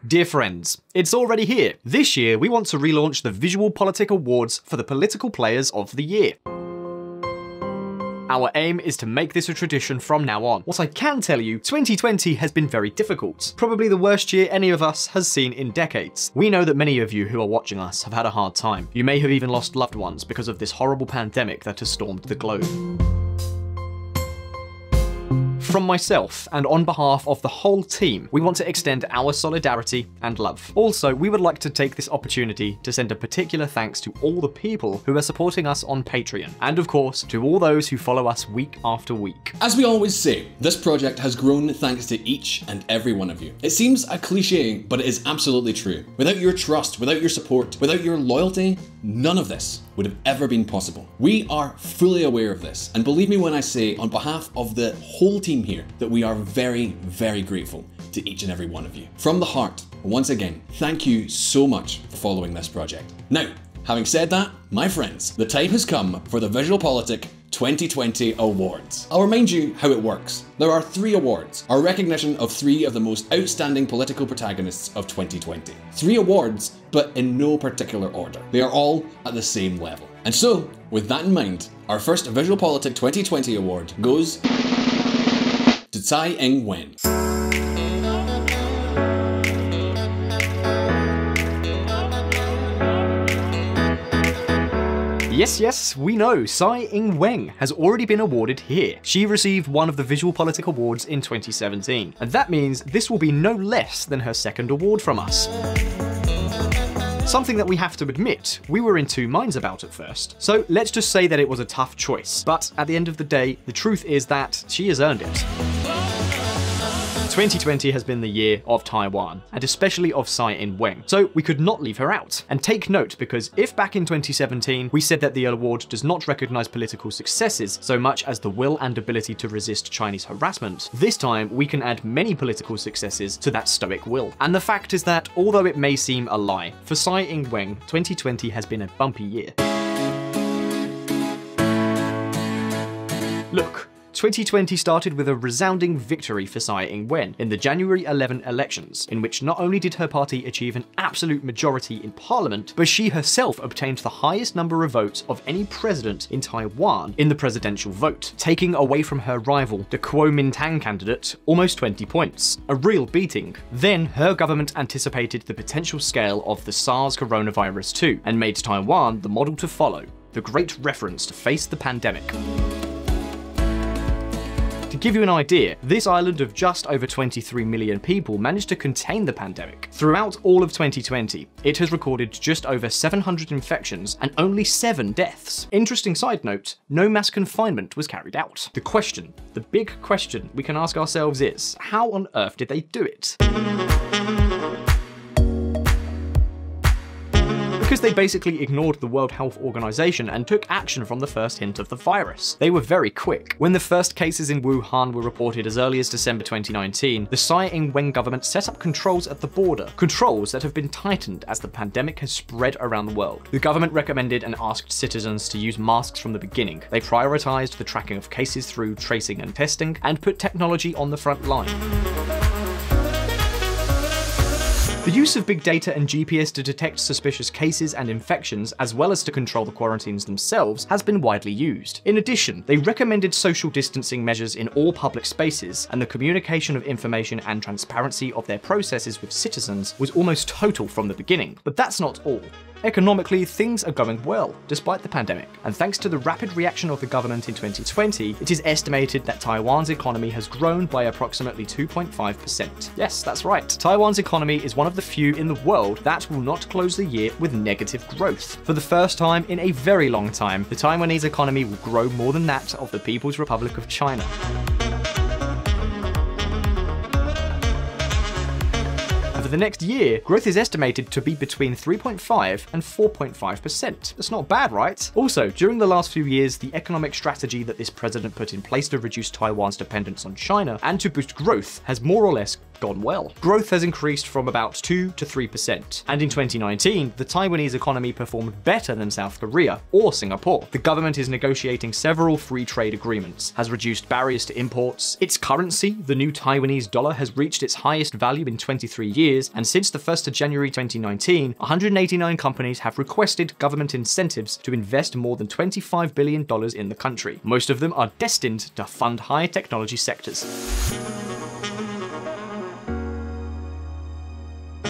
Dear friends, it's already here. This year, we want to relaunch the VisualPolitik Awards for the Political Players of the Year. Our aim is to make this a tradition from now on. What I can tell you, 2020 has been very difficult. Probably the worst year any of us has seen in decades. We know that many of you who are watching us have had a hard time. You may have even lost loved ones because of this horrible pandemic that has stormed the globe. From myself, and on behalf of the whole team, we want to extend our solidarity and love. Also, we would like to take this opportunity to send a particular thanks to all the people who are supporting us on Patreon, and of course, to all those who follow us week after week. As we always say, this project has grown thanks to each and every one of you. It seems a cliche, but it is absolutely true. Without your trust, without your support, without your loyalty, none of this would have ever been possible. We are fully aware of this, and believe me when I say, on behalf of the whole team here, that we are very, very grateful to each and every one of you. From the heart, once again, thank you so much for following this project. Now, having said that, my friends, the time has come for the VisualPolitik 2020 Awards. I'll remind you how it works. There are 3 awards, our recognition of 3 of the most outstanding political protagonists of 2020. 3 awards, but in no particular order. They are all at the same level. And so, with that in mind, our first VisualPolitik 2020 award goes to Tsai Ing-wen. Yes, we know, Tsai Ing-wen has already been awarded here. She received one of the VisualPolitik Awards in 2017, and that means this will be no less than her second award from us. Something that we have to admit, we were in 2 minds about at first. So let's just say that it was a tough choice, but at the end of the day, the truth is that she has earned it. 2020 has been the year of Taiwan, and especially of Tsai Ing-wen, so we could not leave her out. And take note, because if back in 2017 we said that the award does not recognise political successes so much as the will and ability to resist Chinese harassment, this time we can add many political successes to that stoic will. And the fact is that, although it may seem a lie, for Tsai Ing-wen, 2020 has been a bumpy year. Look, 2020 started with a resounding victory for Tsai Ing-wen in the January 11 elections, in which not only did her party achieve an absolute majority in parliament, but she herself obtained the highest number of votes of any president in Taiwan in the presidential vote, taking away from her rival, the Kuomintang candidate, almost 20 points. A real beating. Then, her government anticipated the potential scale of the SARS coronavirus too, and made Taiwan the model to follow, the great reference to face the pandemic. To give you an idea, this island of just over 23 million people managed to contain the pandemic. Throughout all of 2020, it has recorded just over 700 infections and only 7 deaths. Interesting side note, no mass confinement was carried out. The question, the big question we can ask ourselves is, how on earth did they do it? Because they basically ignored the World Health Organization and took action from the first hint of the virus. They were very quick. When the first cases in Wuhan were reported as early as December 2019, the Tsai Ing-wen government set up controls at the border, controls that have been tightened as the pandemic has spread around the world. The government recommended and asked citizens to use masks from the beginning. They prioritized the tracking of cases through tracing and testing, and put technology on the front line. The use of big data and GPS to detect suspicious cases and infections, as well as to control the quarantines themselves, has been widely used. In addition, they recommended social distancing measures in all public spaces, and the communication of information and transparency of their processes with citizens was almost total from the beginning. But that's not all. Economically, things are going well, despite the pandemic, and thanks to the rapid reaction of the government in 2020, it is estimated that Taiwan's economy has grown by approximately 2.5%. Yes, that's right. Taiwan's economy is one of the few in the world that will not close the year with negative growth. For the first time in a very long time, the Taiwanese economy will grow more than that of the People's Republic of China. For the next year, growth is estimated to be between 3.5 and 4.5%. That's not bad, right? Also, during the last few years, the economic strategy that this president put in place to reduce Taiwan's dependence on China and to boost growth has more or less gone well. Growth has increased from about 2 to 3%, and in 2019, the Taiwanese economy performed better than South Korea or Singapore. The government is negotiating several free trade agreements, has reduced barriers to imports. Its currency, the new Taiwanese dollar, has reached its highest value in 23 years, and since the 1st of January 2019, 189 companies have requested government incentives to invest more than $25 billion in the country. Most of them are destined to fund high technology sectors.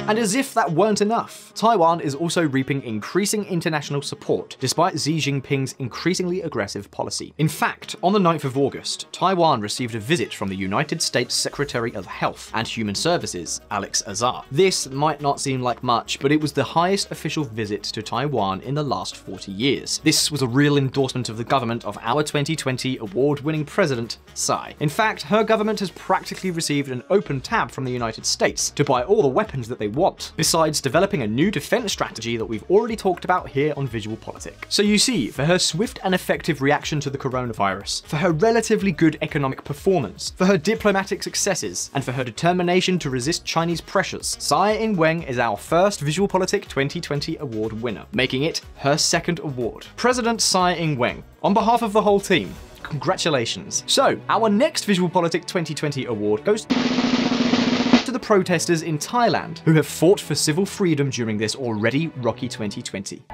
And as if that weren't enough, Taiwan is also reaping increasing international support, despite Xi Jinping's increasingly aggressive policy. In fact, on the 9th of August, Taiwan received a visit from the United States Secretary of Health and Human Services, Alex Azar. This might not seem like much, but it was the highest official visit to Taiwan in the last 40 years. This was a real endorsement of the government of our 2020 award-winning president, Tsai. In fact, her government has practically received an open tab from the United States to buy all the weapons that they want, besides developing a new defense strategy that we've already talked about here on VisualPolitik. So you see, for her swift and effective reaction to the coronavirus, for her relatively good economic performance, for her diplomatic successes, and for her determination to resist Chinese pressures, Tsai Ing-wen is our first VisualPolitik 2020 award winner, making it her second award. President Tsai Ing-wen, on behalf of the whole team, congratulations. So, our next VisualPolitik 2020 award goes to the protesters in Thailand who have fought for civil freedom during this already rocky 2020.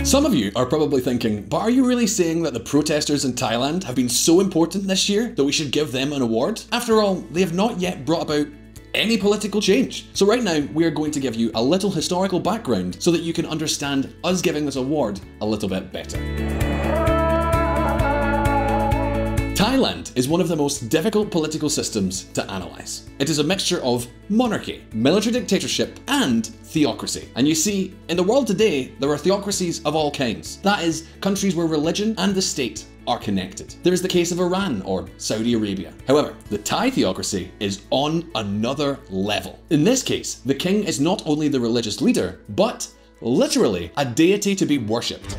Some of you are probably thinking, but are you really saying that the protesters in Thailand have been so important this year that we should give them an award? After all, they have not yet brought about any political change. So right now, we are going to give you a little historical background so that you can understand us giving this award a little bit better. Thailand is one of the most difficult political systems to analyse. It is a mixture of monarchy, military dictatorship, and theocracy. And you see, in the world today, there are theocracies of all kinds. That is, countries where religion and the state are connected. There is the case of Iran or Saudi Arabia. However, the Thai theocracy is on another level. In this case, the king is not only the religious leader, but literally a deity to be worshipped.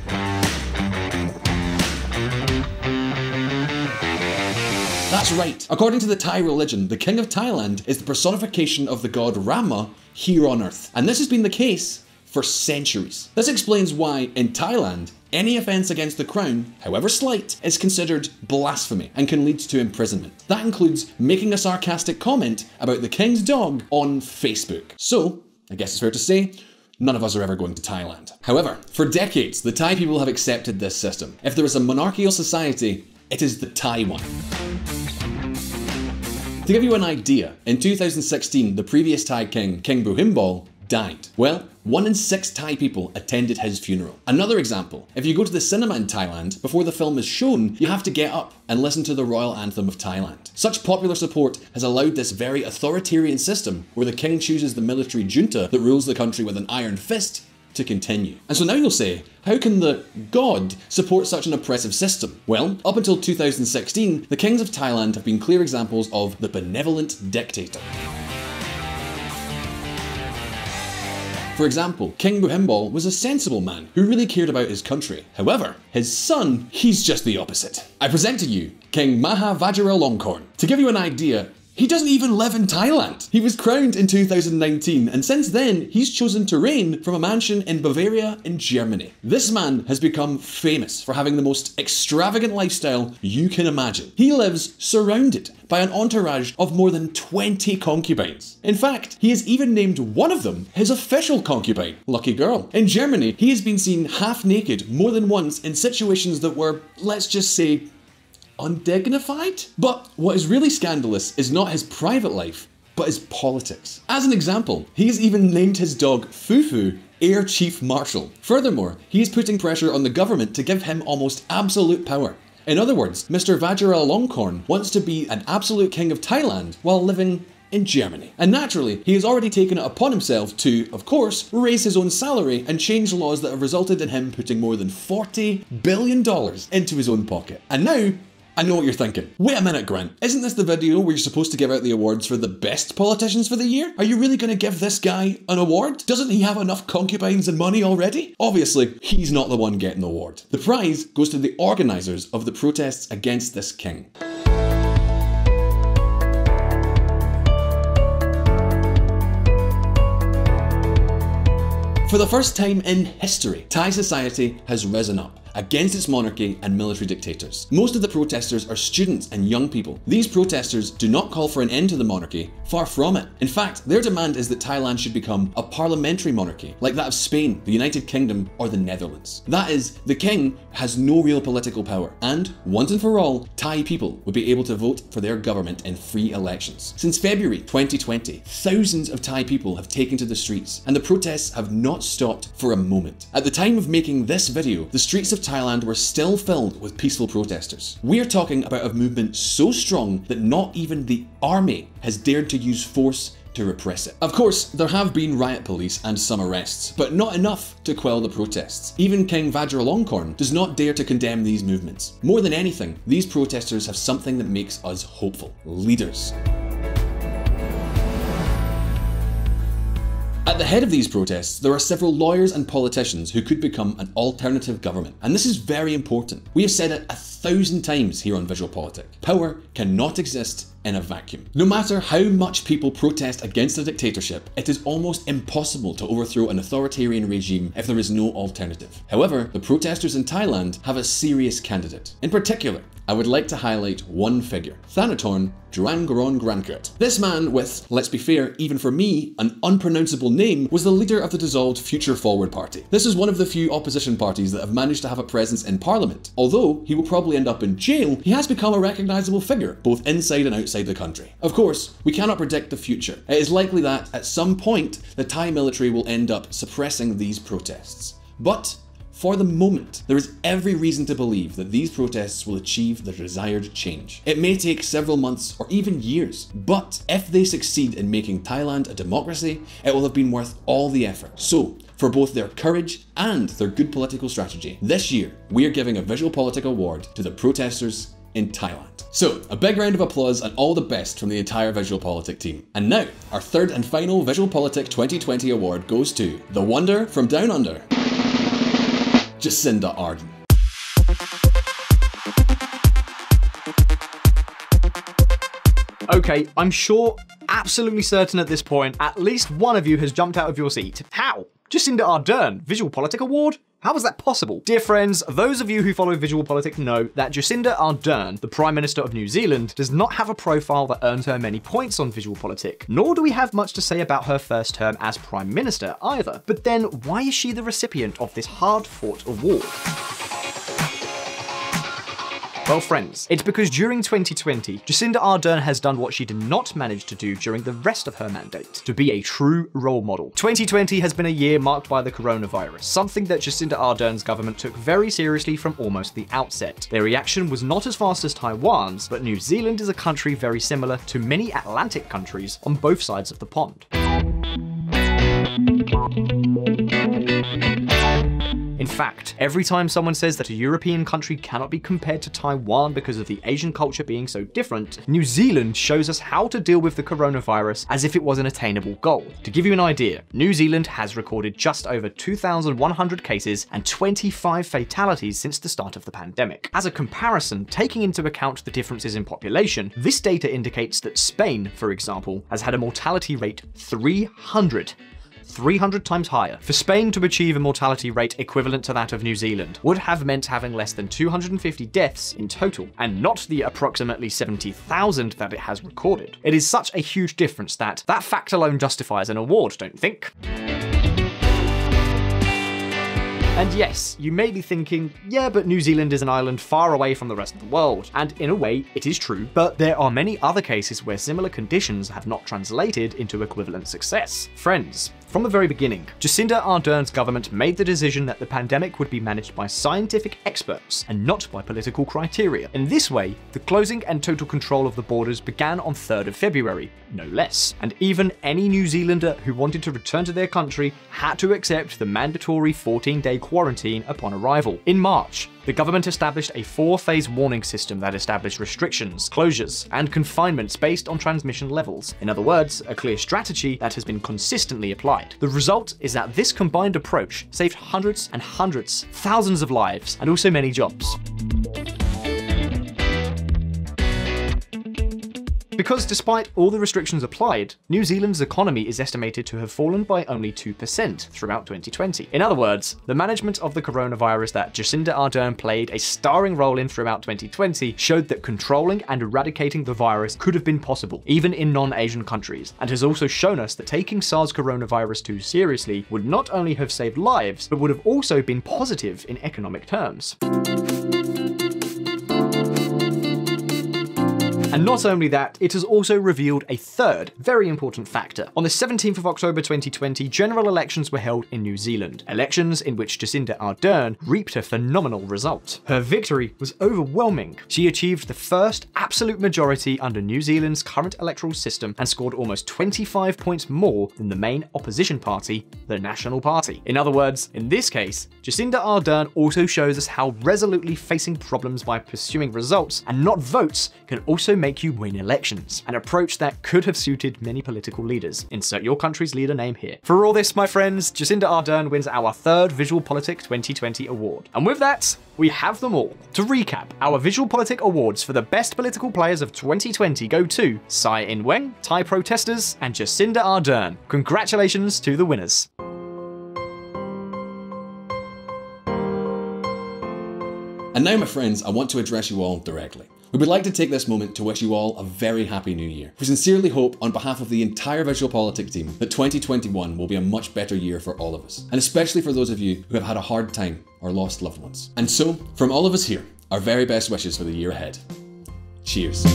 That's right. According to the Thai religion, the King of Thailand is the personification of the god Rama here on Earth. And this has been the case for centuries. This explains why, in Thailand, any offence against the crown, however slight, is considered blasphemy and can lead to imprisonment. That includes making a sarcastic comment about the king's dog on Facebook. So, I guess it's fair to say, none of us are ever going to Thailand. However, for decades, the Thai people have accepted this system. If there is a monarchical society, it is the Thai one. To give you an idea, in 2016, the previous Thai king, King Bhumibol, died. Well, 1 in 6 Thai people attended his funeral. Another example, if you go to the cinema in Thailand, before the film is shown, you have to get up and listen to the royal anthem of Thailand. Such popular support has allowed this very authoritarian system, where the king chooses the military junta that rules the country with an iron fist, to continue. And so now you'll say, how can the god support such an oppressive system? Well, up until 2016, the kings of Thailand have been clear examples of the benevolent dictator. For example, King Bhumibol was a sensible man who really cared about his country. However, his son, he's just the opposite. I present to you King Mahavajira Longhorn. To give you an idea, he doesn't even live in Thailand. He was crowned in 2019, and since then, he's chosen to reign from a mansion in Bavaria in Germany. This man has become famous for having the most extravagant lifestyle you can imagine. He lives surrounded by an entourage of more than 20 concubines. In fact, he has even named one of them his official concubine. Lucky girl. In Germany, he has been seen half naked more than once in situations that were, let's just say, undignified? But what is really scandalous is not his private life, but his politics. As an example, he has even named his dog Fufu Air Chief Marshal. Furthermore, he is putting pressure on the government to give him almost absolute power. In other words, Mr. Vajira Longhorn wants to be an absolute king of Thailand while living in Germany. And naturally, he has already taken it upon himself to, of course, raise his own salary and change laws that have resulted in him putting more than $40 billion into his own pocket. And now, I know what you're thinking. Wait a minute, Grant. Isn't this the video where you're supposed to give out the awards for the best politicians for the year? Are you really going to give this guy an award? Doesn't he have enough concubines and money already? Obviously, he's not the one getting the award. The prize goes to the organisers of the protests against this king. For the first time in history, Thai society has risen up against its monarchy and military dictators. Most of the protesters are students and young people. These protesters do not call for an end to the monarchy, far from it. In fact, their demand is that Thailand should become a parliamentary monarchy, like that of Spain, the United Kingdom, or the Netherlands. That is, the king has no real political power, and once and for all, Thai people would be able to vote for their government in free elections. Since February 2020, thousands of Thai people have taken to the streets, and the protests have not stopped for a moment. At the time of making this video, the streets of Thailand were still filled with peaceful protesters. We're talking about a movement so strong that not even the army has dared to use force to repress it. Of course, there have been riot police and some arrests, but not enough to quell the protests. Even King Vajira Longhorn does not dare to condemn these movements. More than anything, these protesters have something that makes us hopeful: leaders. At the head of these protests, there are several lawyers and politicians who could become an alternative government. And this is very important. We have said it 1,000 times here on VisualPolitik. Power cannot exist in a vacuum. No matter how much people protest against a dictatorship, it is almost impossible to overthrow an authoritarian regime if there is no alternative. However, the protesters in Thailand have a serious candidate. In particular, I would like to highlight one figure: Thanatorn Juangoronggrankut. This man with, let's be fair, even for me, an unpronounceable name, was the leader of the dissolved Future Forward Party. This is one of the few opposition parties that have managed to have a presence in parliament. Although he will probably end up in jail, he has become a recognisable figure, both inside and outside the country. Of course, we cannot predict the future. It is likely that, at some point, the Thai military will end up suppressing these protests. But for the moment, there is every reason to believe that these protests will achieve the desired change. It may take several months or even years, but if they succeed in making Thailand a democracy, it will have been worth all the effort. So, for both their courage and their good political strategy, this year we are giving a VisualPolitik award to the protesters in Thailand. So, a big round of applause and all the best from the entire VisualPolitik team. And now, our third and final VisualPolitik 2020 award goes to the Wonder from Down Under, Jacinda Ardern. Okay, I'm sure, absolutely certain at this point, at least one of you has jumped out of your seat. How? Jacinda Ardern, VisualPolitik award? How is that possible? Dear friends, those of you who follow VisualPolitik know that Jacinda Ardern, the Prime Minister of New Zealand, does not have a profile that earns her many points on VisualPolitik, nor do we have much to say about her first term as Prime Minister either. But then, why is she the recipient of this hard-fought award? Well friends, it's because during 2020, Jacinda Ardern has done what she did not manage to do during the rest of her mandate, to be a true role model. 2020 has been a year marked by the coronavirus, something that Jacinda Ardern's government took very seriously from almost the outset. Their reaction was not as fast as Taiwan's, but New Zealand is a country very similar to many Atlantic countries on both sides of the pond. In fact, every time someone says that a European country cannot be compared to Taiwan because of the Asian culture being so different, New Zealand shows us how to deal with the coronavirus as if it was an attainable goal. To give you an idea, New Zealand has recorded just over 2,100 cases and 25 fatalities since the start of the pandemic. As a comparison, taking into account the differences in population, this data indicates that Spain, for example, has had a mortality rate 300 times higher. For Spain to achieve a mortality rate equivalent to that of New Zealand would have meant having less than 250 deaths in total, and not the approximately 70,000 that it has recorded. It is such a huge difference that fact alone justifies an award, don't you think? And yes, you may be thinking, yeah, but New Zealand is an island far away from the rest of the world. And in a way, it is true, but there are many other cases where similar conditions have not translated into equivalent success. Friends, from the very beginning, Jacinda Ardern's government made the decision that the pandemic would be managed by scientific experts and not by political criteria. In this way, the closing and total control of the borders began on 3rd of February, no less. And even any New Zealander who wanted to return to their country had to accept the mandatory 14-day quarantine upon arrival. In March, The government established a 4-phase warning system that established restrictions, closures, and confinements based on transmission levels. In other words, a clear strategy that has been consistently applied. The result is that this combined approach saved hundreds and hundreds, thousands of lives, and also many jobs. Because despite all the restrictions applied, New Zealand's economy is estimated to have fallen by only 2% throughout 2020. In other words, the management of the coronavirus that Jacinda Ardern played a starring role in throughout 2020 showed that controlling and eradicating the virus could have been possible, even in non-Asian countries, and has also shown us that taking SARS coronavirus too seriously would not only have saved lives, but would have also been positive in economic terms. And not only that, it has also revealed a third, very important factor. On the 17th of October 2020, general elections were held in New Zealand. Elections in which Jacinda Ardern reaped a phenomenal result. Her victory was overwhelming. She achieved the first absolute majority under New Zealand's current electoral system and scored almost 25 points more than the main opposition party, the National Party. In other words, in this case, Jacinda Ardern also shows us how resolutely facing problems by pursuing results and not votes can also make you win elections, an approach that could have suited many political leaders. Insert your country's leader name here. For all this, my friends, Jacinda Ardern wins our 3rd VisualPolitik 2020 award. And with that, we have them all. To recap, our VisualPolitik awards for the best political players of 2020 go to ing-wen, Thai protesters, and Jacinda Ardern. Congratulations to the winners. And now, my friends, I want to address you all directly. We would like to take this moment to wish you all a very happy new year. We sincerely hope, on behalf of the entire VisualPolitik team, that 2021 will be a much better year for all of us, and especially for those of you who have had a hard time or lost loved ones. And so, from all of us here, our very best wishes for the year ahead. Cheers.